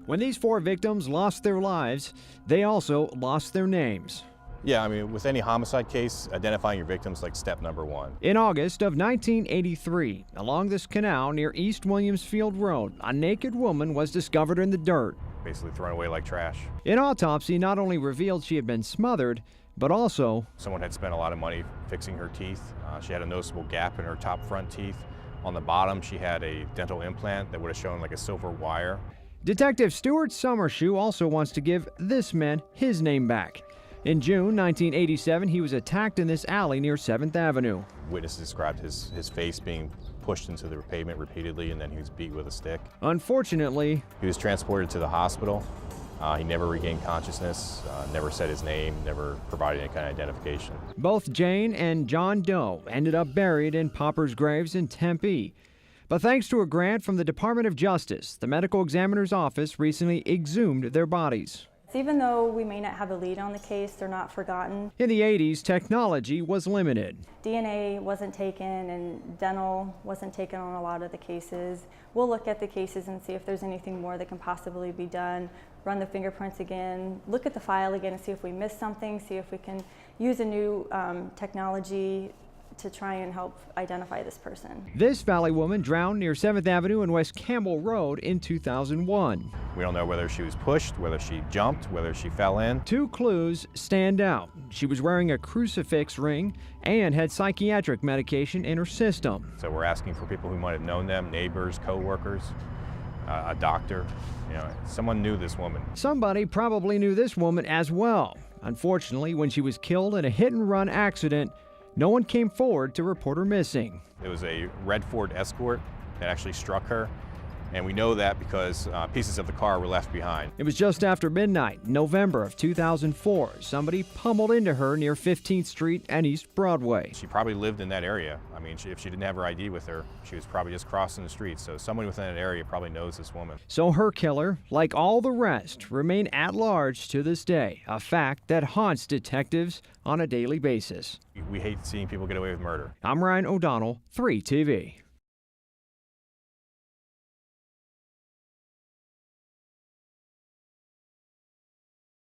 When these 4 victims lost their lives, they also lost their names. Yeah, I mean, with any homicide case, identifying your victims like step number 1. In August of 1983, along this canal near East Williamsfield Road, a naked woman was discovered in the dirt. Basically thrown away like trash. An autopsy not only revealed she had been smothered, but also someone had spent a lot of money fixing her teeth. She had a noticeable gap in her top front teeth. On the bottom, she had a dental implant that would have shown like a silver wire. Detective Stuart Summershoe also wants to give this man his name back. In June 1987, he was attacked in this alley near 7th Avenue. Witnesses described his face being pushed into the pavement repeatedly, and then he was beat with a stick. Unfortunately, he was transported to the hospital. He never regained consciousness, never said his name, never provided any kind of identification. Both Jane and John Doe ended up buried in paupers' graves in Tempe. But thanks to a grant from the Department of Justice, the medical examiner's office recently exhumed their bodies. Even though we may not have a lead on the case, they're not forgotten. In the 80s, technology was limited. DNA wasn't taken and dental wasn't taken on a lot of the cases. We'll look at the cases and see if there's anything more that can possibly be done, run the fingerprints again, look at the file again and see if we missed something, see if we can use a new technology to try and help identify this person. This Valley woman drowned near 7th Avenue and West Campbell Road in 2001. We don't know whether she was pushed, whether she jumped, whether she fell in. 2 clues stand out. She was wearing a crucifix ring and had psychiatric medication in her system. So we're asking for people who might have known them, neighbors, co-workers, a doctor. Someone knew this woman. Somebody probably knew this woman as well. Unfortunately, when she was killed in a hit-and-run accident, no one came forward to report her missing. It was a red Ford Escort that actually struck her, and we know that because pieces of the car were left behind. It was just after midnight, November of 2004. Somebody pummeled into her near 15th Street and East Broadway. She probably lived in that area. I mean, if she didn't have her ID with her, she was probably just crossing the street. So someone within that area probably knows this woman. So her killer, like all the rest, remain at large to this day, a fact that haunts detectives on a daily basis. We hate seeing people get away with murder. I'm Ryan O'Donnell, 3TV.